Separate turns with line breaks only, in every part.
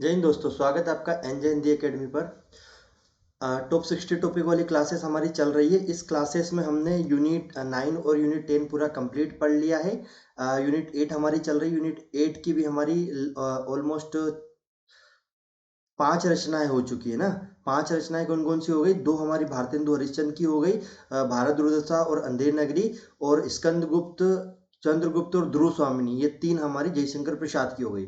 जय हिंद दोस्तों, स्वागत है आपका एनजे हिंदी एकेडमी पर। टॉप 60 टॉपिक वाली क्लासेस हमारी चल रही है। इस क्लासेस में हमने यूनिट 9 और यूनिट 10 पूरा कंप्लीट पढ़ लिया है। यूनिट 8 हमारी चल रही है। यूनिट 8 की भी हमारी ऑलमोस्ट 5 रचनाएं हो चुकी है ना। 5 रचनाएं कौन कौन सी हो गई? 2 हमारी भारतेंदु हरिश्चंद्र की हो गई, भारत दुर्दशा और अंधेर नगरी, और स्कंदगुप्त, चंद्रगुप्त और ध्रुव स्वामिनी, ये 3 हमारी जयशंकर प्रसाद की हो गई।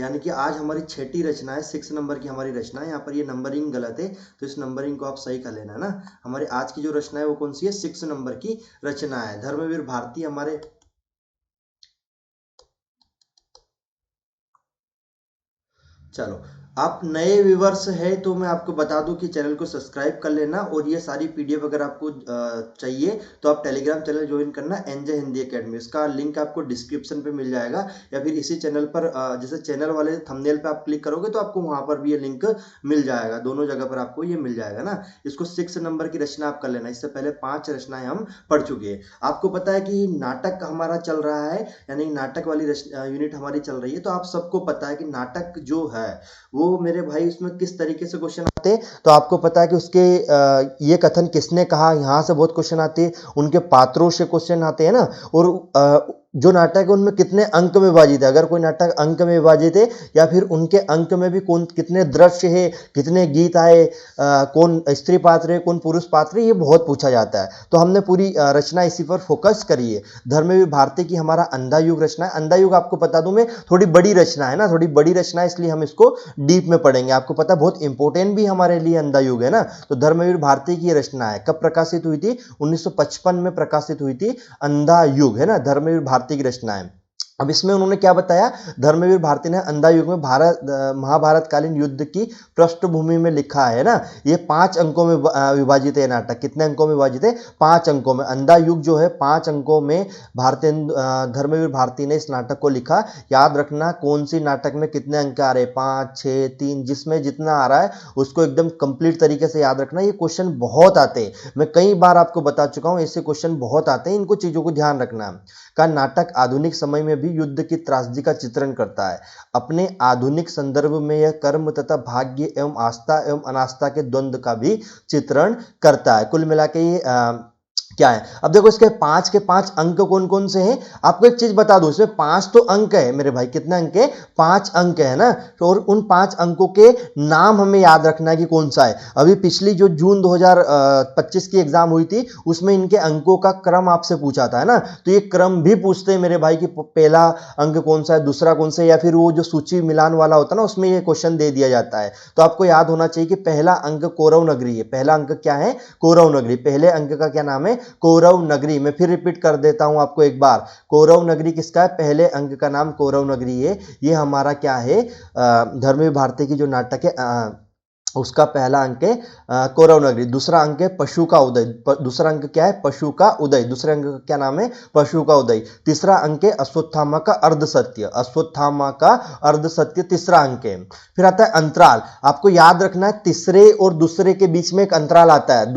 यानी कि आज हमारी छठी रचना है, 6 नंबर की हमारी रचना है। यहाँ पर ये नंबरिंग गलत है, तो इस नंबरिंग को आप सही कर लेना ना। हमारी आज की जो रचना है वो कौन सी है? 6 नंबर की रचना है। धर्मवीर भारती हमारे, चलो, आप नए व्यूवर्स है तो मैं आपको बता दूं कि चैनल को सब्सक्राइब कर लेना, और ये सारी पीडीएफ अगर आपको चाहिए तो आप टेलीग्राम चैनल ज्वाइन करना, एनजे हिंदी एकेडमी। इसका लिंक आपको डिस्क्रिप्शन पे मिल जाएगा, या फिर इसी चैनल पर जैसे चैनल वाले थंबनेल पे आप क्लिक करोगे तो आपको वहां पर भी ये लिंक मिल जाएगा। दोनों जगह पर आपको ये मिल जाएगा ना। इसको 6 नंबर की रचना आप कर लेना। इससे पहले 5 रचनाएं हम पढ़ चुके हैं। आपको पता है कि नाटक हमारा चल रहा है, यानी नाटक वाली यूनिट हमारी चल रही है। तो आप सबको पता है कि नाटक जो है वो मेरे भाई उसमें किस तरीके से क्वेश्चन आते हैं। तो आपको पता है कि उसके ये कथन किसने कहा, यहाँ से बहुत क्वेश्चन आते हैं। उनके पात्रों से क्वेश्चन आते हैं ना। और जो नाटक है उनमें कितने अंक में विभाजित है, अगर कोई नाटक अंक में विभाजित है, या फिर उनके अंक में भी कौन कितने दृश्य है, कितने गीत आए, कौन स्त्री पात्र है, कौन पुरुष पात्र है, ये बहुत पूछा जाता है। तो हमने पूरी रचना इसी पर फोकस करी है। धर्मवीर भारती की हमारा अंधा युग रचना है। अंधा युग आपको बता दूं मैं, थोड़ी बड़ी रचना है ना, थोड़ी बड़ी रचना है, इसलिए हम इसको डीप में पढ़ेंगे। आपको पता है बहुत इंपॉर्टेंट भी हमारे लिए अंधा युग है ना। तो धर्मवीर भारती की रचना है, कब प्रकाशित हुई थी? 1955 में प्रकाशित हुई थी अंधा युग, है ना। धर्मवीर भारती की रचना है। अब इसमें उन्होंने क्या बताया? धर्मवीर भारती ने अंधा युग में भारत महाभारत कालीन युद्ध की पृष्ठभूमि में लिखा है ना। ये 5 अंकों में विभाजित है नाटक। कितने अंकों में विभाजित है? 5 अंकों में। अंधा युग जो है 5 अंकों में भारतीय धर्मवीर भारती ने इस नाटक को लिखा। याद रखना कौन सी नाटक में कितने अंक आ रहे हैं, 5, 6, 3, जिसमें जितना आ रहा है उसको एकदम कंप्लीट तरीके से याद रखना। ये क्वेश्चन बहुत आते हैं, मैं कई बार आपको बता चुका हूं, ऐसे क्वेश्चन बहुत आते हैं, इनको चीजों को ध्यान रखना। का नाटक आधुनिक समय में भी युद्ध की त्रासदी का चित्रण करता है। अपने आधुनिक संदर्भ में यह कर्म तथा भाग्य एवं आस्था एवं अनास्था के द्वंद्व का भी चित्रण करता है। कुल मिला के ये क्या है? अब देखो इसके 5 के 5 अंक कौन कौन से हैं। आपको एक चीज बता दूं, इसमें 5 तो अंक है मेरे भाई। कितने अंक है? 5 अंक है ना। तो और उन 5 अंकों के नाम हमें याद रखना है कि कौन सा है। अभी पिछली जो जून 2025 की एग्जाम हुई थी उसमें इनके अंकों का क्रम आपसे पूछा था, है ना। तो ये क्रम भी पूछते हैं मेरे भाई कि पहला अंक कौन सा है, दूसरा कौन सा है, या फिर वो जो सूची मिलान वाला होता है ना उसमें ये क्वेश्चन दे दिया जाता है। तो आपको याद होना चाहिए कि पहला अंक कौरव नगरी है। पहला अंक क्या है? कौरव नगरी। पहले अंक का क्या नाम है? कौरव नगरी। मैं फिर रिपीट कर देता हूं आपको एक बार। कौरव नगरी किसका है? पहले अंक का नाम कौरव नगरी है। ये हमारा क्या है? धर्मवीर भारती की जो नाटक है उसका पहला अंक है कौरव नगरी। दूसरा अंक है पशु का उदय। दूसरा अंक क्या है? पशु का उदय। दूसरे अंक का क्या नाम है? पशु का उदय। तीसरा अंक है अश्वत्थामा का अर्धसत्य। अश्वत्थामा का अर्धसत्य तीसरा अंक है। फिर आता है अंतराल। आपको याद रखना है तीसरे और दूसरे के बीच में एक अंतराल आता है।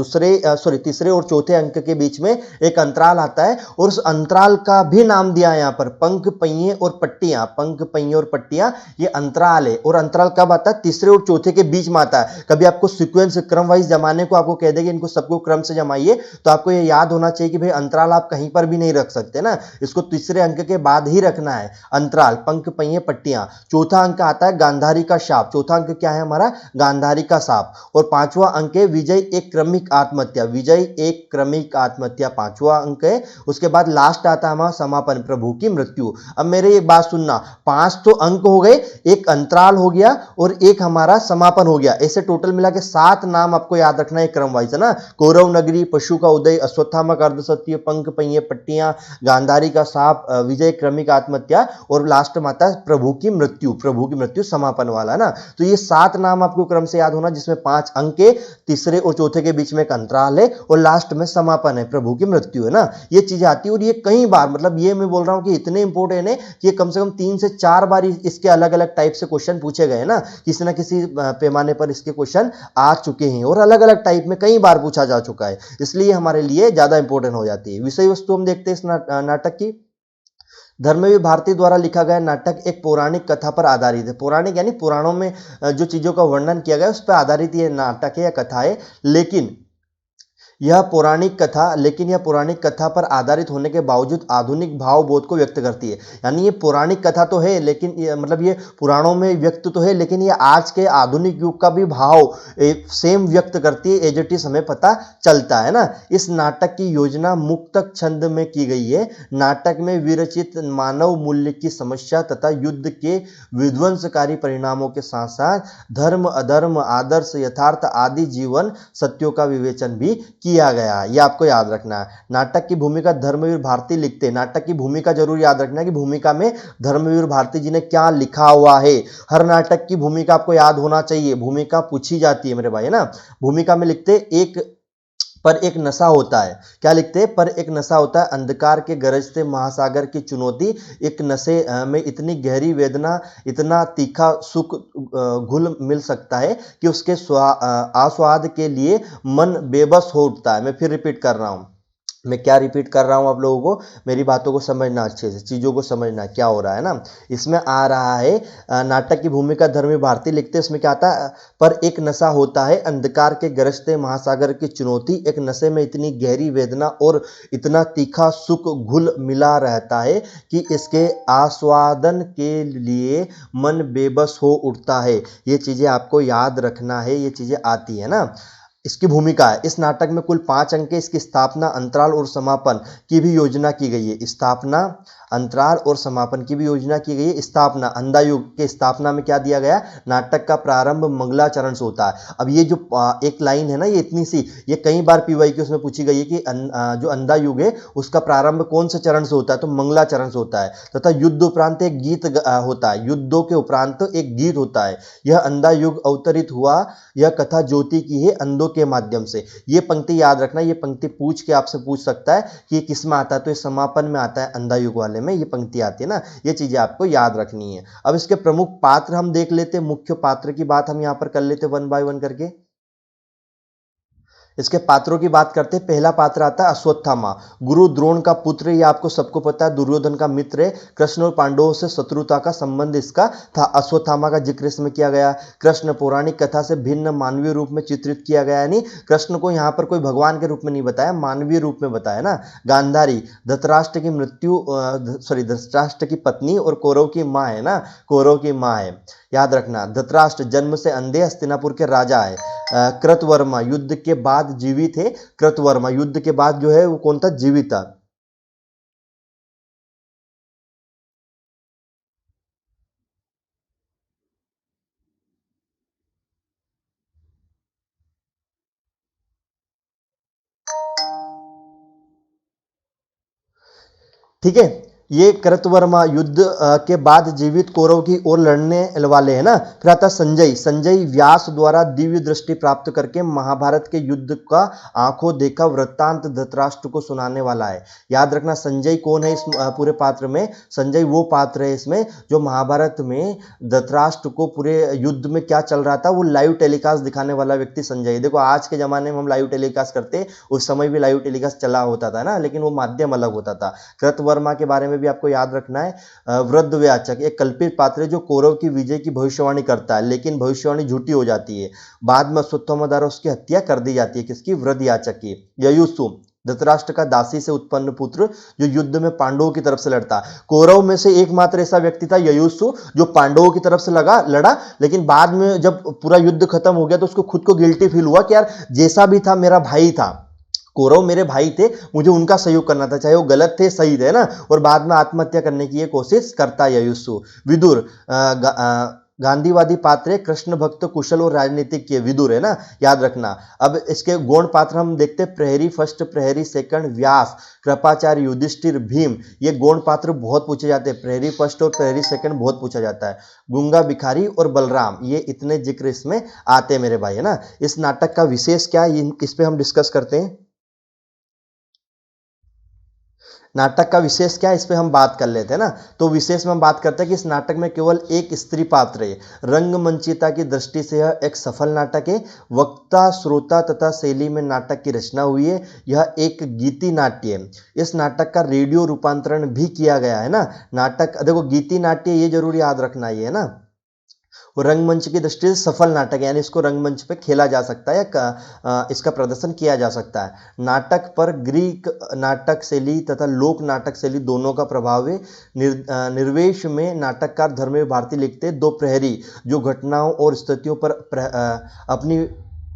तीसरे और चौथे अंक के बीच में एक अंतराल आता है, और उस अंतराल का भी नाम दिया है यहां पर, पंख पहिए और पट्टियां। पंख पहिए और पट्टियां ये अंतराल है। और अंतराल कब आता है? तीसरे और चौथे के बीच में आता है। कभी आपको सीक्वेंस क्रम वाइज जमाने को आपको कह देंगे इनको सबको क्रम से जमाइए, तो आपको ये याद होना चाहिए कि भाई अंतराल आप कहीं पर भी नहीं रख सकते ना, इसको तीसरे अंक के बाद ही रखना है। अंतराल, पंख पहिए पट्टियां। चौथा अंक आता है गांधारी का शाप। चौथा अंक क्या है हमारा? गांधारी का शाप। और पांचवा अंक है विजय एक क्रमिक आत्महत्या। विजय एक क्रमिक आत्महत्या पांचवा अंक है। उसके बाद लास्ट आता है हमारा समापन, प्रभु की मृत्यु। अब मेरे एक बात सुनना, 5 तो अंक हो गए, एक अंतराल हो गया और एक हमारा समापन हो गया। ऐसे टोटल मिला के 7 नाम आपको याद रखना है क्रम वाइज, है ना। कौरव नगरी, पशु का उदय, अश्वत्थामा का अर्धसत्य, पंख पहिए पट्टियां, गांधारी का शाप, विजय क्रमिक आत्महत्या, और लास्ट में आता है प्रभु की मृत्यु। प्रभु की मृत्यु समापन वाला, है ना। तो ये 7 नाम आपको क्रम से याद होना, जिसमें 5 अंक है, तीसरे और चौथे के बीच में एक अंतराल है, और लास्ट में समापन है, प्रभु की मृत्यु, है ना। ये चीजें आती है, और ये कई बार, मतलब ये मैं बोल रहा हूं कि इतने इंपॉर्टेंट है कि कम से कम 3 से 4 बार इसके अलग अलग टाइप से क्वेश्चन पूछे गए ना। किसी ना किसी पैमाने पर इसके क्वेश्चन आ चुके हैं, और अलग अलग टाइप में कई बार पूछा जा चुका है, इसलिए हमारे लिए ज्यादा इंपॉर्टेंट हो जाती है। विषय वस्तु हम देखते हैं इस नाटक की। धर्मवीर भारती द्वारा लिखा गया नाटक एक पौराणिक कथा पर आधारित है। पौराणिक यानी पुराणों में जो चीजों का वर्णन किया गया है उस पर आधारित ये नाटक है या कथा है। लेकिन यह पौराणिक कथा पर आधारित होने के बावजूद आधुनिक भावबोध को व्यक्त करती है। यानी ये पौराणिक कथा तो है, लेकिन मतलब ये पुराणों में व्यक्त तो है, लेकिन ये आज के आधुनिक युग का भी भाव सेम व्यक्त करती है। एज इट इज हमें पता चलता है ना। इस नाटक की योजना मुक्तक छंद में की गई है। नाटक में विरचित मानव मूल्य की समस्या तथा युद्ध के विध्वंसकारी परिणामों के साथ साथ धर्म अधर्म आदर्श यथार्थ आदि जीवन सत्यों का विवेचन भी किया गया। ये आपको याद रखना है। नाटक की भूमिका धर्मवीर भारती लिखते हैं। नाटक की भूमिका जरूर याद रखना है कि भूमिका में धर्मवीर भारती जी ने क्या लिखा हुआ है। हर नाटक की भूमिका आपको याद होना चाहिए, भूमिका पूछी जाती है मेरे भाई, है ना। भूमिका में लिखते एक नशा होता है। क्या लिखते हैं? पर एक नशा होता है, अंधकार के गरजते महासागर की चुनौती, एक नशे में इतनी गहरी वेदना, इतना तीखा सुख घुल मिल सकता है कि उसके आस्वाद के लिए मन बेबस हो उठता है। मैं फिर रिपीट कर रहा हूं, मैं क्या रिपीट कर रहा हूं आप लोगों को, मेरी बातों को समझना, अच्छे से चीज़ों को समझना क्या हो रहा है ना। इसमें आ रहा है नाटक की भूमिका धर्मवीर भारती लिखते हैं। इसमें क्या आता है? पर एक नशा होता है, अंधकार के गरजते महासागर की चुनौती, एक नशे में इतनी गहरी वेदना और इतना तीखा सुख घुल मिला रहता है कि इसके आस्वादन के लिए मन बेबस हो उठता है। ये चीज़ें आपको याद रखना है, ये चीज़ें आती है ना। इसकी भूमिका है, इस नाटक में कुल 5 अंक है। इसकी स्थापना, अंतराल और समापन की भी योजना की गई है। स्थापना, अंतराल और समापन की भी योजना की गई है। स्थापना, अंधा युग के स्थापना में क्या दिया गया? नाटक का प्रारंभ मंगलाचरण से होता है। अब ये जो एक लाइन है ना, ये इतनी सी, ये कई बार पीवाई की उसमें पूछी गई है कि जो अंधा युग है उसका प्रारंभ कौन से चरण से होता है? तो मंगलाचरण से होता है। तथा युद्ध उपरांत एक गीत होता है, युद्धों के उपरांत एक गीत होता है। यह अंधा युग अवतरित हुआ, यह कथा ज्योति की है अंधों के माध्यम से। ये पंक्ति याद रखना, ये पंक्ति पूछ के आपसे पूछ सकता है कि किस में आता है, तो ये समापन में आता है, अंधा युग वाले में ये पंक्ति आती है ना। ये चीजें आपको याद रखनी है। अब इसके प्रमुख पात्र हम देख लेते हैं, मुख्य पात्र की बात हम यहां पर कर लेते वन बाय वन करके। इसके पात्रों की बात करते हैं। पहला पात्र आता है अश्वत्थामा, गुरु द्रोण का पुत्र। ये आपको सबको पता है, दुर्योधन का मित्र है। कृष्ण और पांडवों से शत्रुता का संबंध इसका था। अश्वत्थामा का जिक्र इसमें किया गया। कृष्ण पौराणिक कथा से भिन्न मानवीय रूप में चित्रित किया गया, यानी कृष्ण को यहाँ पर कोई भगवान के रूप में नहीं बताया, मानवीय रूप में बताया ना। गांधारी धृतराष्ट्र की धृतराष्ट्र की पत्नी और कौरव की माँ है ना, कौरव की माँ है, याद रखना। धृतराष्ट्र जन्म से अंधे, हस्तिनापुर के राजा है। कृतवर्मा युद्ध के बाद जीवित है। कृतवर्मा युद्ध के बाद जो है वो कौन था? जीवित था। ठीक है, ये कृतवर्मा युद्ध के बाद जीवित कौरव की ओर लड़ने वाले हैं ना। फिर आता संजय। संजय व्यास द्वारा दिव्य दृष्टि प्राप्त करके महाभारत के युद्ध का आंखों देखा वृत्तांत धृतराष्ट्र को सुनाने वाला है। याद रखना, संजय कौन है इस पूरे पात्र में? संजय वो पात्र है इसमें जो महाभारत में धृतराष्ट्र को पूरे युद्ध में क्या चल रहा था वो लाइव टेलीकास्ट दिखाने वाला व्यक्ति संजय है। देखो आज के जमाने में हम लाइव टेलीकास्ट करते, उस समय भी लाइव टेलीकास्ट चला होता था ना, लेकिन वो माध्यम अलग होता था। कृतवर्मा के बारे में भी आपको याद रखना है। वृद्धव्याचक एक कल्पित पात्र है जो कौरव की विजय की भविष्यवाणी करता है, लेकिन भविष्यवाणी झूठी हो जाती है। बाद में अश्वत्थामा द्वारा उसकी हत्या कर दी जाती है। किसकी? वृद्धयाचक की। ययुसु धृतराष्ट्र का दासी से उत्पन्न पुत्र जो युद्ध में पांडवों की तरफ से लड़ता। कौरव में से एकमात्र ऐसा व्यक्ति था ययुसु जो पांडवों की तरफ से लड़ा, लेकिन बाद में जब पूरा युद्ध खत्म हो गया तो उसको खुद को गिल्टी फील हुआ कि यार जैसा भी था मेरा भाई था, कौरव मेरे भाई थे, मुझे उनका सहयोग करना था, चाहे वो गलत थे सही थे ना। और बाद में आत्महत्या करने की ये कोशिश करता है ययुसु। विदुर गांधीवादी पात्र है, कृष्ण भक्त, कुशल और राजनीतिक के विदुर है ना, याद रखना। अब इसके गौण पात्र हम देखते हैं। प्रहरी फर्स्ट, प्रहरी सेकंड, व्यास, कृपाचार्य, युधिष्ठिर, भीम। ये गौण पात्र बहुत पूछे जाते हैं। प्रहरी फर्स्ट और प्रहरी सेकंड बहुत पूछा जाता है। गुंगा, भिखारी और बलराम, ये इतने जिक्र इसमें आते हैं मेरे भाई, है ना। इस नाटक का विशेष क्या है इस पे हम डिस्कस करते हैं। नाटक का विशेष क्या है, इस पे हम बात कर लेते हैं ना। तो विशेष में हम बात करते हैं कि इस नाटक में केवल एक स्त्री पात्र है। रंगमंचिता की दृष्टि से यह एक सफल नाटक है। वक्ता, श्रोता तथा शैली में नाटक की रचना हुई है। यह एक गीति नाट्य है। इस नाटक का रेडियो रूपांतरण भी किया गया है ना। नाटक देखो गीति नाट्य, ये जरूर याद रखना ये है ना। वो रंगमंच की दृष्टि से सफल नाटक है, यानी इसको रंगमंच पे खेला जा सकता है या इसका प्रदर्शन किया जा सकता है। नाटक पर ग्रीक नाटक शैली तथा लोक नाटक शैली दोनों का प्रभाव है। निर्वेश में नाटककार धर्मवीर भारती लिखते, दो प्रहरी जो घटनाओं और स्थितियों पर अपनी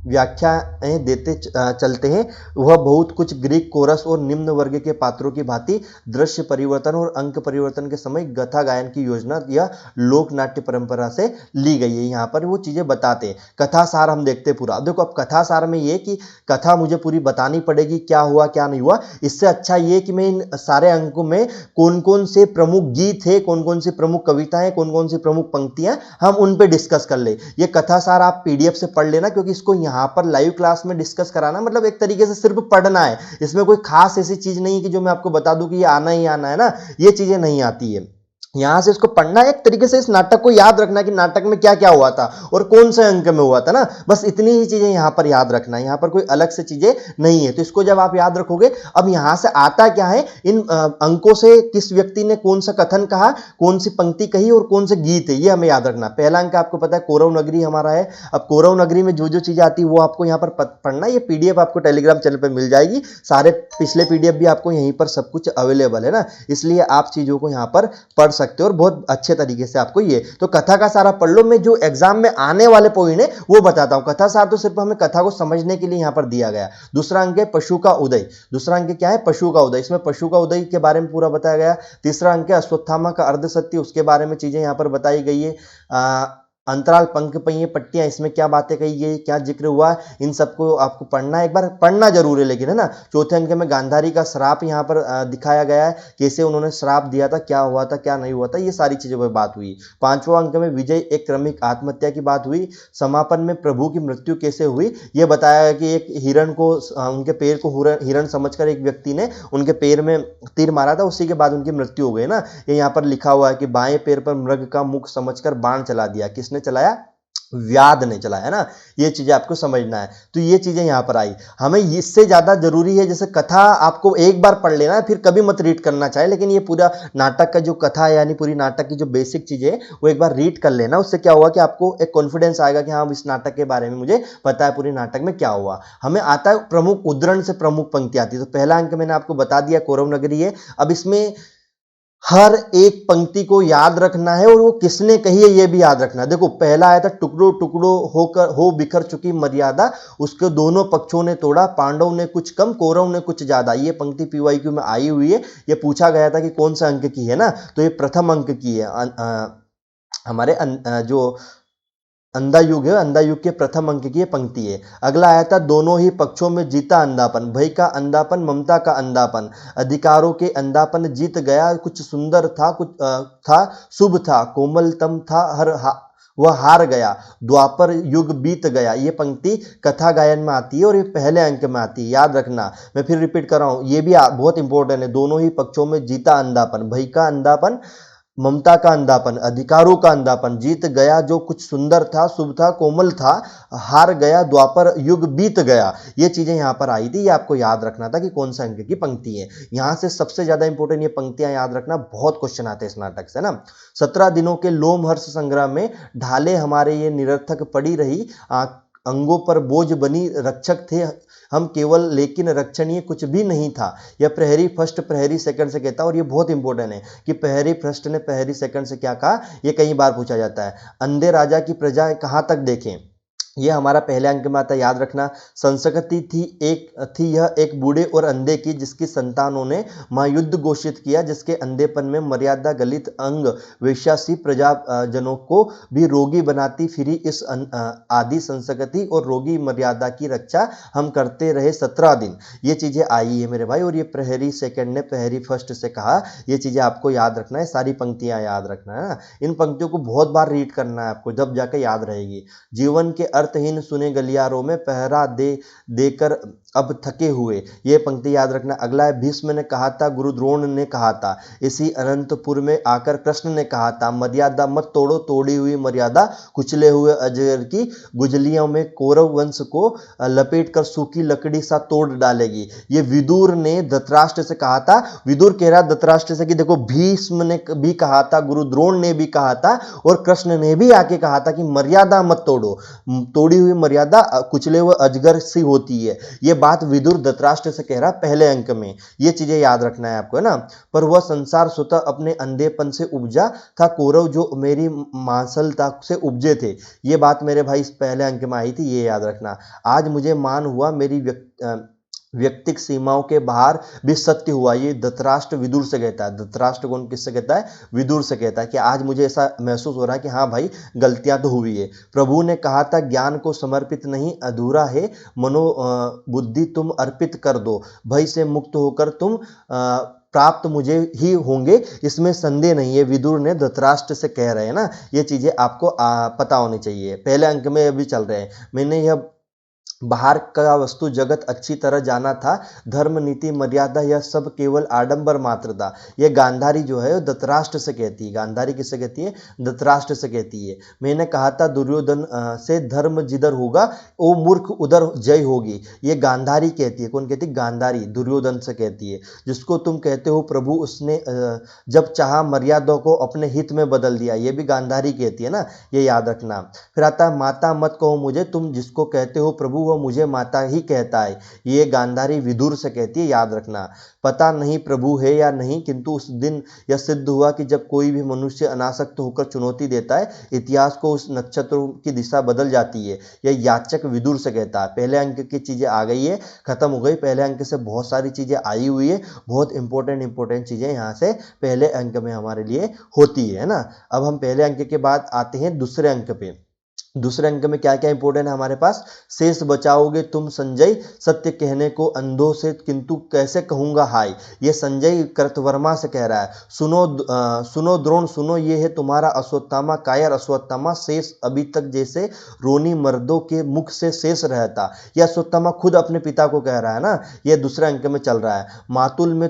व्याख्याएं देते चलते हैं, वह बहुत कुछ ग्रीक कोरस और निम्न वर्ग के पात्रों की भांति दृश्य परिवर्तन और अंक परिवर्तन के समय कथा गायन की योजना या लोक नाट्य परंपरा से ली गई है। यहाँ पर वो चीजें बताते हैं। कथा सार हम देखते पूरा। अब देखो, अब कथा सार में ये कि कथा मुझे पूरी बतानी पड़ेगी, क्या हुआ क्या नहीं हुआ। इससे अच्छा ये कि मैं इन सारे अंकों में कौन कौन से प्रमुख गीत है, कौन कौन सी प्रमुख कविताएं, कौन कौन सी प्रमुख पंक्तियां, हम उन पे डिस्कस कर ले। ये कथा सार आप पीडीएफ से पढ़ लेना, क्योंकि इसको यहाँ पर लाइव क्लास में डिस्कस कराना मतलब एक तरीके से सिर्फ पढ़ना है। इसमें कोई खास ऐसी चीज नहीं कि जो मैं आपको बता दूं कि ये आना ही आना है ना, ये चीजें नहीं आती है। यहां से इसको पढ़ना है, एक तरीके से इस नाटक को याद रखना कि नाटक में क्या क्या हुआ था और कौन से अंक में हुआ था ना, बस इतनी ही चीजें यहां पर याद रखना है। यहां पर कोई अलग से चीजें नहीं है। तो इसको जब आप याद रखोगे, अब यहां से आता क्या है, इन अंकों से किस व्यक्ति ने कौन सा कथन कहा, कौन सी पंक्ति कही और कौन से गीत है, ये हमें याद रखना। पहला अंक आपको पता है कौरव नगरी हमारा है। अब कौरव नगरी में जो जो चीजें आती है वो आपको यहाँ पर पढ़ना। ये पीडीएफ आपको टेलीग्राम चैनल पर मिल जाएगी। सारे पिछले पीडीएफ भी आपको यहीं पर सब कुछ अवेलेबल है ना, इसलिए आप चीजों को यहाँ पर पढ़ सकते हो और बहुत अच्छे तरीके से आपको ये। तो कथा का सारा पढ़ लो। मैं जो एग्जाम में आने वाले पॉइंट है वो बताता हूं। कथा सार तो सिर्फ हमें कथा को समझने के लिए यहां पर दिया गया। दूसरा अंक है पशु का उदय। दूसरा अंक क्या है, पशु का उदय। इसमें पशु का उदय के बारे में पूरा बताया गया। तीसरा अंक है अश्वत्थामा का अर्ध सत्य, उसके बारे में चीजें यहां पर बताई गई है। अंतराल, पंख पहिए, पट्टियां, इसमें क्या बातें कही गई, क्या जिक्र हुआ, इन सबको आपको पढ़ना है, एक बार पढ़ना जरूर है लेकिन, है ना। चौथे अंक में गांधारी का श्राप यहाँ पर दिखाया गया है, कैसे उन्होंने श्राप दिया था, क्या हुआ था क्या नहीं हुआ था, ये सारी चीजों पर बात हुई। पांचवा अंक में विजय एक क्रमिक आत्महत्या की बात हुई। समापन में प्रभु की मृत्यु कैसे हुई, यह बताया गया कि एक हिरण को, उनके पैर को हिरण समझकर एक व्यक्ति ने उनके पैर में तीर मारा था, उसी के बाद उनकी मृत्यु हो गई ना। ये यहाँ पर लिखा हुआ है कि बाएं पैर पर मृग का मुख समझकर बाण चला दिया। किसने चलाया, व्याध ने चलाया, है ना। ये चीजें आपको समझना है। तो ये चीजें यहां पर आई। हमें इससे ज्यादा जरूरी है, जैसे कथा आपको एक बार पढ़ लेना है, फिर कभी मत रीड करना चाहे, लेकिन ये पूरा नाटक का जो कथा है, यानी पूरी नाटक की जो बेसिक चीजें है वो एक बार रीड कर लेना। उससे क्या हुआ कि आपको एक कॉन्फिडेंस आएगा कि हाँ, इस नाटक के बारे में मुझे पता है, पूरी नाटक में क्या हुआ। हमें आता है प्रमुख उद्धरण से प्रमुख पंक्ति आती है। तो पहला अंक मैंने आपको बता दिया कौरव नगरी है। अब इसमें हर एक पंक्ति को याद रखना है और वो किसने कही है ये भी याद रखना है। देखो, पहला आया था टुकड़ों टुकड़ों होकर हो बिखर चुकी मर्यादा, उसके दोनों पक्षों ने तोड़ा, पांडव ने कुछ कम कौरव ने कुछ ज्यादा। ये पंक्ति पीवाईक्यू में आई हुई है। ये पूछा गया था कि कौन सा अंक की है ना, तो ये प्रथम अंक की है। हमारे जो अंधा युग है, अंधा युग के प्रथम अंक की पंक्ति है। अगला आया था दोनों ही पक्षों में जीता अंधापन, भय का अंधापन, ममता का अंधापन, अधिकारों के अंधापन जीत गया, कुछ सुंदर था, कुछ था शुभ था, कोमलतम था, वह हार गया, द्वापर युग बीत गया। ये पंक्ति कथा गायन में आती है और ये पहले अंक में आती है, याद रखना। मैं फिर रिपीट कर रहा हूं, ये भी बहुत इंपॉर्टेंट है। दोनों ही पक्षों में जीता अंधापन, भय का अंधापन, ममता का अंधापन, अधिकारों का अंधापन, जीत गया जो कुछ सुंदर था, शुभ था, कोमल था, हार गया, द्वापर युग बीत गया। ये चीजें यहां पर आई थी। ये आपको याद रखना था कि कौन सा अंक की पंक्ति है। यहां से सबसे ज्यादा इंपॉर्टेंट ये पंक्तियां याद रखना, बहुत क्वेश्चन आते हैं इस नाटक से ना। 17 दिनों के लोमहर्ष संग्राम में ढाले हमारे ये निरर्थक पड़ी रही, अंगों पर बोझ बनी, रक्षक थे हम केवल लेकिन रक्षणीय कुछ भी नहीं था। यह प्रहरी फर्स्ट प्रहरी सेकंड से कहता है, और ये बहुत इंपॉर्टेंट है कि प्रहरी फर्स्ट ने प्रहरी सेकंड से क्या कहा, ये कई बार पूछा जाता है। अंधे राजा की प्रजा कहां तक देखें, ये हमारा पहले अंक में आता है, याद रखना। संस्कृति थी यह एक बूढ़े और अंधे की, जिसकी संतानों ने महायुद्ध घोषित किया, जिसके अंधेपन में मर्यादा गलित अंग वेश्यासी प्रजाजनों को भी रोगी बनाती फिरी। इस आदि संस्कृति और रोगी मर्यादा की रक्षा हम करते रहे 17 दिन। ये चीजें आई है मेरे भाई, और ये प्रहरी सेकंड ने प्रहरी फर्स्ट से कहा। ये चीजें आपको याद रखना है, सारी पंक्तियां याद रखना है ना। इन पंक्तियों को बहुत बार रीड करना है आपको, जब जाके याद रहेगी। जीवन के अर्थहीन सुने गलियारों में पहरा देकर अब थके हुए। ये पंक्ति याद रखना। अगला है, भीष्म ने कहा था, गुरु द्रोण ने कहा था, इसी अनंतपुर में आकर कृष्ण ने कहा था, मर्यादा मत तोड़ो, तोड़ी हुई मर्यादा कुचले हुए अजगर की गुजलियों में कौरव वंश को लपेट कर सूखी लकड़ी सा तोड़ डालेगी। ये विदुर ने धृतराष्ट्र से कहा था। विदुर कह रहा धृतराष्ट्र से कि देखो, भीष्म ने भी कहा था, गुरु द्रोण ने भी कहा था, और कृष्ण ने भी आके कहा था कि मर्यादा मत तोड़ो, तोड़ी हुई मर्यादा कुचले हुए अजगर सी होती है। ये बात विदुर धृतराष्ट्र से कह रहा पहले अंक में। ये चीजें याद रखना है आपको, है ना। पर वह संसार स्वतः अपने अंधेपन से उपजा था, कौरव जो मेरी मांसलता से उपजे थे। ये बात मेरे भाई इस पहले अंक में आई थी, ये याद रखना। आज मुझे मान हुआ, मेरी व्यक्तिक सीमाओं के बाहर भी सत्य हुआ। ये धृतराष्ट्र विदुर से कहता है। धृतराष्ट्र कौन किससे कहता है? विदुर से कहता है कि आज मुझे ऐसा महसूस हो रहा है कि हाँ भाई, गलतियां तो हुई है। प्रभु ने कहा था, ज्ञान को समर्पित नहीं, अधूरा है, मनो बुद्धि तुम अर्पित कर दो, भय से मुक्त होकर तुम प्राप्त मुझे ही होंगे, इसमें संदेह नहीं है। विदुर ने धृतराष्ट्र से कह रहे हैं ना। ये चीजें आपको पता होनी चाहिए। पहले अंक में अभी चल रहे हैं। मैंने यह बाहर का वस्तु जगत अच्छी तरह जाना था, धर्म नीति मर्यादा यह सब केवल आडंबर मात्र था। यह गांधारी जो है धृतराष्ट्र से कहती है। गांधारी किससे कहती है? धृतराष्ट्र से कहती है। मैंने कहा था, दुर्योधन से धर्म जिधर होगा वो मूर्ख उधर जय होगी। ये गांधारी कहती है। कौन कहती है? गांधारी दुर्योधन से कहती है। जिसको तुम कहते हो प्रभु, उसने जब चाहा मर्यादा को अपने हित में बदल दिया। ये भी गांधारी कहती है ना, ये याद रखना। फिर आता है, माता मत कहो मुझे, तुम जिसको कहते हो प्रभु वो मुझे माता ही कहता है। ये गांधारी विदुर से कहती है, याद रखना। पता नहीं प्रभु है या नहीं, किंतु उस दिन यह सिद्ध हुआ कि जब कोई भी मनुष्य अनासक्त होकर चुनौती देता है, इतिहास को उस नक्षत्रों की दिशा बदल जाती है। यह याचक विदुर से कहता है। पहले अंक की चीजें आ गई है, खत्म हो गई। पहले अंक से बहुत सारी चीजें आई हुई है, बहुत इंपॉर्टेंट चीजें यहाँ से पहले अंक में हमारे लिए होती है ना। अब हम पहले अंक के बाद आते हैं दूसरे अंक पे। दूसरे अंक में क्या क्या इंपॉर्टेंट है हमारे पास? शेष बचाओगे तुम संजय, सत्य कहने को अंधों से किंतु कैसे कहूंगा हाय। ये संजय कृतवर्मा से कह रहा है। सुनो द्रोण सुनो, ये है तुम्हारा अश्वत्थामा, कायर अश्वत्थामा, शेष अभी तक जैसे रोनी मर्दों के मुख से शेष रहता। यह अश्वत्थामा खुद अपने पिता को कह रहा है ना। यह दूसरे अंक में चल रहा है। मातुल में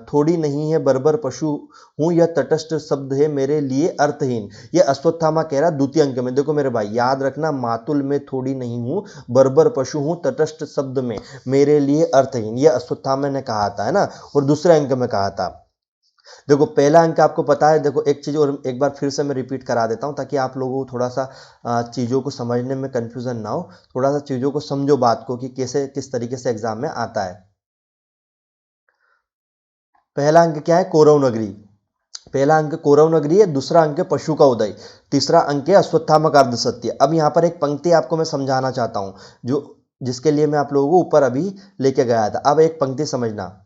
थोड़ी नहीं है, बर्बर पशु हूं, यह तटस्थ शब्द है मेरे लिए अर्थहीन। यह अश्वत्थामा कह रहा है द्वितीय अंक में। देखो मेरे भाई, याद रखना, मातुल में थोड़ी नहीं हूं, बर्बर पशु हूं, तटस्थ शब्द में मेरे लिए अर्थहीन। यह अश्वत्थामा ने कहा था, है ना, और दूसरे अंक में कहा था। देखो पहला अंक आपको पता है। देखो एक चीज और एक बार फिर से मैं रिपीट करा देता हूं, ताकि आप लोगों को थोड़ा सा चीजों को समझने में कंफ्यूजन ना हो। थोड़ा सा चीजों को समझो, बात को, कि कैसे किस तरीके से एग्जाम में आता है। पहला अंक क्या है? कौरव नगरी। पहला अंक कौरव नगरी है, दूसरा अंक है पशु का उदय, तीसरा अंक है अश्वत्थामा का अर्ध सत्य। अब यहां पर एक पंक्ति आपको मैं समझाना चाहता हूं, जो जिसके लिए मैं आप लोगों को ऊपर अभी लेके गया था। अब एक पंक्ति समझना।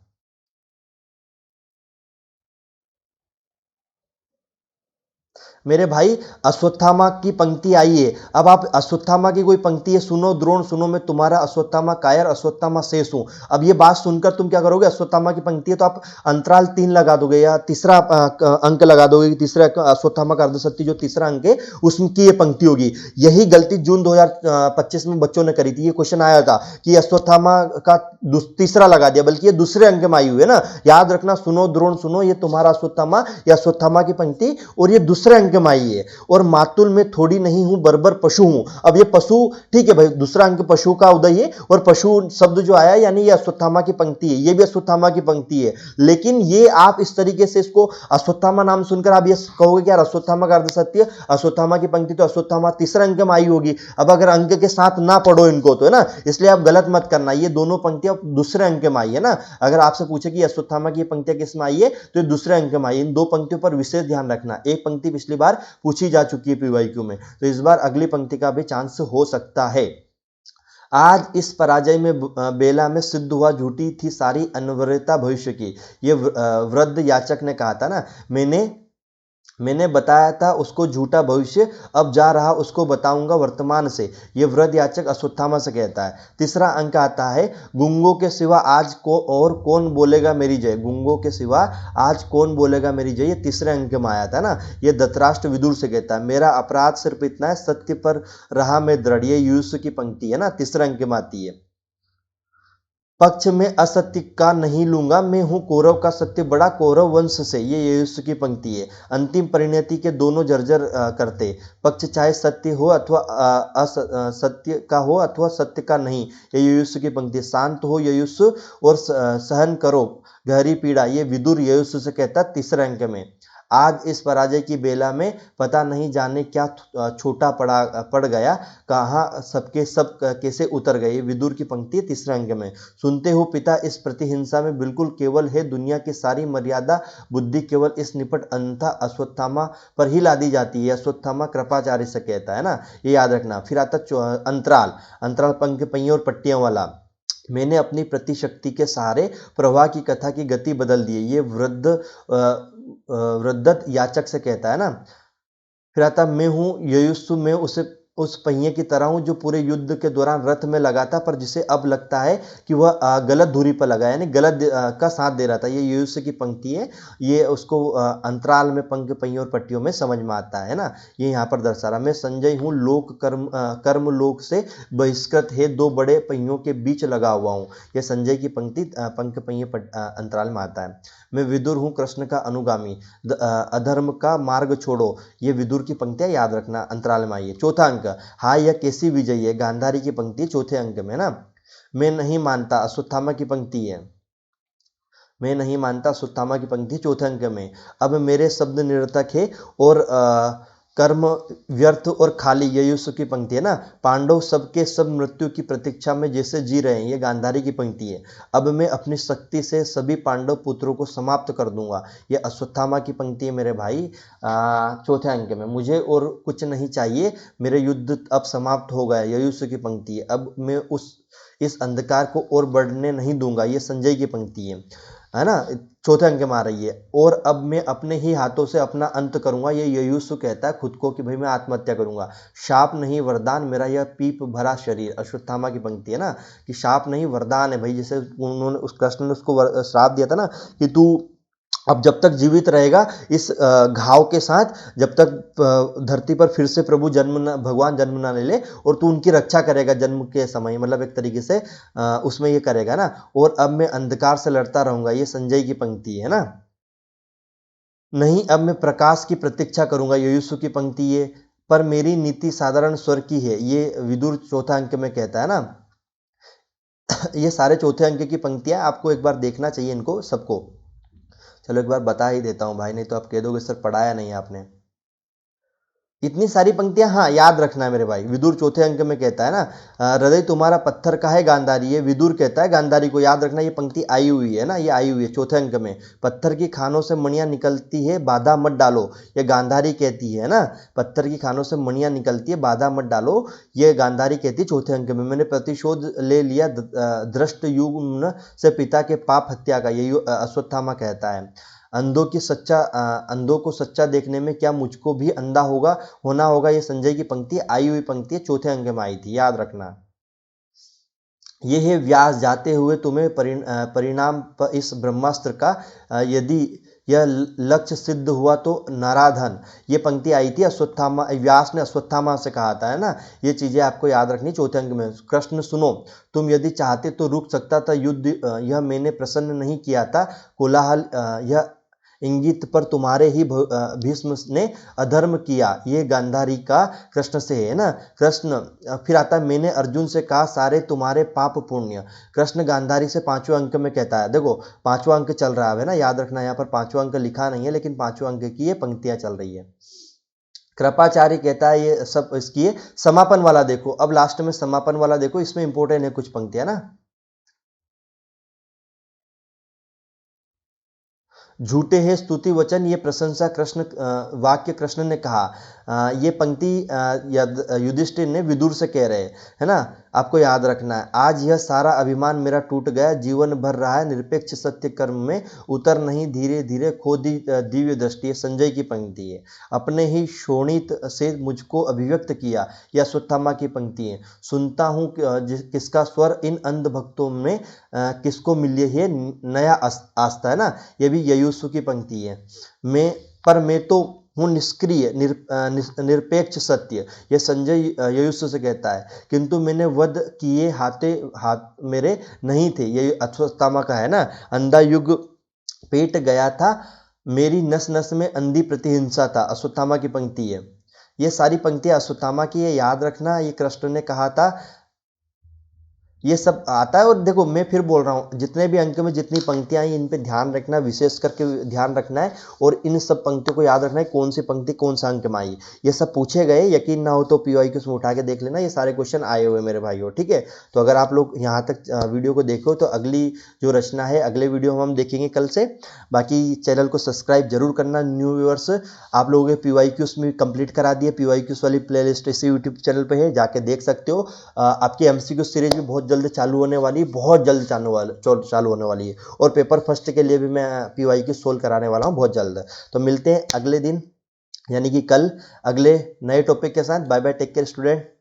मेरे भाई, अश्वत्थामा की पंक्ति आई है। अब आप अश्वत्थामा की कोई पंक्ति है, सुनो द्रोण सुनो, मैं तुम्हारा अश्वत्थामा कायर अश्वत्थामा शेष हूं। अब ये बात सुनकर तुम क्या करोगे? अश्वत्थामा की पंक्ति है तो आप अंतराल 3 लगा दोगे, या तीसरा अंक लगा दोगे कि तीसरा अश्वत्थामा का अर्धसत्य जो तीसरा अंक है उसकी ये पंक्ति होगी। यही गलती जून 2025 में बच्चों ने करी थी। ये क्वेश्चन आया था कि अश्वत्थामा का तीसरा लगा दिया, बल्कि ये दूसरे अंक में आई हुई है ना। याद रखना, सुनो द्रोण सुनो, ये तुम्हारा अश्वत्थामा या अश्वत्थामा की पंक्ति, और ये दूसरे अंक में आई है। और मातुल में थोड़ी नहीं हूं, बर्बर पशु हूं। अब ये पशु, ठीक है भाई, दूसरा अंक पशु का उदय है, और पशु शब्द जो आया यानी ये अश्वत्थामा की पंक्ति है, ये भी अश्वत्थामा की पंक्ति है। लेकिन ये आप इस तरीके से इसको अश्वत्थामा नाम सुनकर आप ये कहोगे कि यार अश्वत्थामा का अर्ध सत्य, अश्वत्थामा की पंक्ति, तो अश्वत्थामा तीसरा अंक में आई होगी। अब अगर अंक के साथ ना पढ़ो इनको तो, है ना, इसलिए आप गलत मत करना। ये दोनों पंक्तियां दूसरे अंक में आई है ना। अगर आपसे पूछे कि अश्वत्थामा की पंक्तियां किस में आई है, तो ये दूसरे अंक में आई। इन दो पंक्तियों पर विशेष ध्यान रखना। एक पंक्ति पिछली बार पूछी जा चुकी है पीवाईक्यू में, तो इस बार अगली पंक्ति का भी चांस हो सकता है। आज इस पराजय में बेला में सिद्ध हुआ, झूठी थी सारी अनवरता भविष्य की। ये वृद्ध याचक ने कहा था ना, मैंने बताया था उसको झूठा भविष्य, अब जा रहा उसको बताऊंगा वर्तमान से। ये वृद्ध याचक अश्वत्थामा से कहता है। तीसरा अंक आता है, गुंगों के सिवा आज को और कौन बोलेगा मेरी जय। गुंगों के सिवा आज कौन बोलेगा मेरी जय, ये तीसरे अंक में आया था ना। ये धृतराष्ट्र विदुर से कहता है। मेरा अपराध सिर्फ इतना है, सत्य पर रहा मैं दृढ़। ये युष्य की पंक्ति है ना, तीसरे अंक में आती है। पक्ष में असत्य का नहीं लूंगा, मैं हूं कौरव का सत्य बड़ा, कौरव वंश से। ये ययुष्य की पंक्ति है। अंतिम परिणति के दोनों जर्जर करते, पक्ष चाहे सत्य हो अथवा असत्य का हो अथवा सत्य का नहीं। ये ययुष्य की पंक्ति है। शांत हो ययुष्य और सहन करो गहरी पीड़ा, ये विदुर ययुष्य से कहता है तीसरे अंक में। आज इस पराजय की बेला में पता नहीं जाने क्या छोटा पड़ गया, कहाँ सबके सब कैसे उतर गए। विदुर की पंक्ति है तीसरे अंक में। सुनते हो पिता, इस प्रतिहिंसा में बिल्कुल केवल है दुनिया की सारी मर्यादा, बुद्धि केवल इस निपट अंतः अश्वत्थामा पर ही लादी जाती है। अश्वत्थामा कृपाचार्य से कहता है ना, ये याद रखना। फिर आता अंतराल। अंतराल पंख पहियों और पट्टियों वाला। मैंने अपनी प्रतिशक्ति के सहारे प्रवाह की कथा की गति बदल दी है। ये वृद्धत याचक से कहता है ना। फिर आता मैं हूँ ययुस्सु, मैं उस पहिए की तरह हूँ जो पूरे युद्ध के दौरान रथ में लगा था, पर जिसे अब लगता है कि वह गलत धुरी पर लगा है, यानी गलत का साथ दे रहा था। ये ययुस्सु की पंक्ति है। ये उसको अंतराल में पंख पहियों और पट्टियों में समझ में आता है ना। ये यहाँ पर दर्शा रहा। मैं संजय हूँ लोक कर्म लोक से बहिष्कृत है, दो बड़े पहियों के बीच लगा हुआ हूँ। ये संजय की पंक्ति पंख पहिए अंतराल में आता है। मैं विदुर हूँ कृष्ण का अनुगामी, अधर्म का मार्ग छोड़ो। ये विदुर की पंक्तियां याद रखना, अंतराल में आई है। चौथा अंक, हाँ यह कैसी विजयी है, गांधारी की पंक्ति चौथे अंक में ना। मैं नहीं मानता, अश्वत्थामा की पंक्ति है। मैं नहीं मानता, अश्वत्थामा की पंक्ति चौथे अंक में। अब मेरे शब्द निरर्थक है और कर्म व्यर्थ और खाली, ययुष्य की पंक्ति है ना। पांडव सबके सब मृत्यु की प्रतीक्षा में जैसे जी रहे हैं, ये गांधारी की पंक्ति है। अब मैं अपनी शक्ति से सभी पांडव पुत्रों को समाप्त कर दूंगा, ये अश्वत्थामा की पंक्ति है मेरे भाई चौथे अंक में। मुझे और कुछ नहीं चाहिए, मेरे युद्ध अब समाप्त हो गया, ययुष्य की पंक्ति है। अब मैं इस अंधकार को और बढ़ने नहीं दूंगा, ये संजय की पंक्ति है ना। चौथे अंक में आ रही है। और अब मैं अपने ही हाथों से अपना अंत करूंगा, ये ययुष्य कहता है खुद को कि भाई मैं आत्महत्या करूंगा। शाप नहीं वरदान मेरा यह पीप भरा शरीर, अश्वत्थामा की पंक्ति है ना, कि शाप नहीं वरदान है भाई। जैसे उन्होंने उस कृष्ण ने उसको श्राप दिया था ना कि तू अब जब तक जीवित रहेगा इस घाव के साथ, जब तक धरती पर फिर से प्रभु भगवान जन्म ना ले ले, और तू उनकी रक्षा करेगा जन्म के समय, मतलब एक तरीके से उसमें ये करेगा ना। और अब मैं अंधकार से लड़ता रहूंगा, ये संजय की पंक्ति है ना। नहीं अब मैं प्रकाश की प्रतीक्षा करूंगा, ययुषु की पंक्ति है। पर मेरी नीति साधारण स्वर की है, ये विदुर चौथा अंक में कहता है ना। ये सारे चौथे अंक की पंक्तियां आपको एक बार देखना चाहिए इनको सबको। चलो एक बार बता ही देता हूँ भाई, नहीं तो आप कह दोगे सर पढ़ाया नहीं आपने। इतनी सारी पंक्तियां हाँ याद रखना है मेरे भाई। विदुर चौथे अंक में कहता है ना, हृदय तुम्हारा पत्थर का है गांधारी, ये विदुर कहता है गांधारी को, याद रखना। ये पंक्ति आई हुई है ना, ये आई हुई है चौथे अंक में। पत्थर की खानों से मणियां निकलती है, बाधा मत डालो, ये गांधारी कहती है ना। पत्थर की खानों से मणियां निकलती है, बाधा मत डालो, ये गांधारी कहती है चौथे अंक में। मैंने प्रतिशोध ले लिया दृष्ट युग्म से पिता के पाप हत्या का, ये अश्वत्थामा कहता है। अंधों को सच्चा देखने में क्या मुझको भी अंधा होना होगा, ये संजय की पंक्ति आई हुई पंक्ति है, चौथे अंक में आई थी, याद रखना। ये है व्यास जाते हुए तुम्हें परिणाम पर इस ब्रह्मास्त्र का, यदि यह लक्ष्य सिद्ध हुआ तो नाराधन, ये पंक्ति आई थी अश्वत्थामा, व्यास ने अश्वत्थामा से कहा था है ना। ये चीजें आपको याद रखनी चौथे अंक में। कृष्ण सुनो, तुम यदि चाहते तो रुक सकता था युद्ध, यह मैंने प्रसन्न नहीं किया था। कोलाहल यह इंगित पर तुम्हारे ही भीष्म ने अधर्म किया, ये गांधारी का कृष्ण से है ना। कृष्ण फिर आता है, मैंने अर्जुन से कहा सारे तुम्हारे पाप पुण्य। कृष्ण गांधारी से पांचवें अंक में कहता है, देखो पांचवा अंक चल रहा है ना, याद रखना। यहाँ पर पांचवा अंक लिखा नहीं है, लेकिन पांचवा अंक की ये पंक्तियां चल रही है। कृपाचार्य कहता है ये सब इसकी है। समापन वाला देखो, अब लास्ट में समापन वाला देखो, इसमें इंपॉर्टेंट है कुछ पंक्तियां ना। झूठे हैं स्तुति वचन, ये प्रशंसा कृष्ण वाक्य कृष्ण ने कहा। ये पंक्ति युधिष्ठिर ने विदुर से कह रहे है ना। आपको याद रखना है, आज यह सारा अभिमान मेरा टूट गया, जीवन भर रहा है निरपेक्ष सत्य कर्म में, उतर नहीं धीरे धीरे खो दी दिव्य दृष्टि, संजय की पंक्ति है। अपने ही शोणित से मुझको अभिव्यक्त किया, यह अश्वत्थामा की पंक्ति है। सुनता हूँ किसका स्वर इन अंध भक्तों में, किसको मिली है नया आस्था, है ना। ये भी ययुसु की पंक्ति है। मैं तो हूँ निष्क्रिय निरपेक्ष सत्य, यह संजय युयुत्सु से कहता है। किंतु मैंने वध किए हाथ मेरे नहीं थे, ये अश्वत्थामा का है ना। अंधा युग पेट गया था, मेरी नस नस में अंधी प्रतिहिंसा था, अश्वत्थामा की पंक्ति है। ये सारी पंक्तियां अश्वत्थामा की है, याद रखना। ये कृष्ण ने कहा था, ये सब आता है। और देखो मैं फिर बोल रहा हूँ, जितने भी अंक में जितनी पंक्तियां आई इन पे ध्यान रखना, विशेष करके ध्यान रखना है। और इन सब पंक्तियों को याद रखना है, कौन सी पंक्ति कौन सा अंक में आई। ये सब पूछे गए, यकीन ना हो तो PYQ में उठा के देख लेना, ये सारे क्वेश्चन आए हुए मेरे भाइयों, ठीक है। तो अगर आप लोग यहाँ तक वीडियो को देखो तो अगली जो रचना है अगले वीडियो में हम देखेंगे कल से। बाकी चैनल को सब्सक्राइब जरूर करना। न्यू व्यूअर्स आप लोगों के PYQs में कंप्लीट करा दिए, PYQs वाली प्लेलिस्ट इसी यूट्यूब चैनल पे है, जाके देख सकते हो। आपकी MCQ सीरीज भी बहुत जल्द चालू होने वाली है, बहुत जल्द चालू होने वाली है। और पेपर फर्स्ट के लिए भी मैं PYQ सोल्व कराने वाला हूँ बहुत जल्द। तो मिलते हैं अगले दिन, यानी कि कल, अगले नए टॉपिक के साथ। Bye bye, take care student.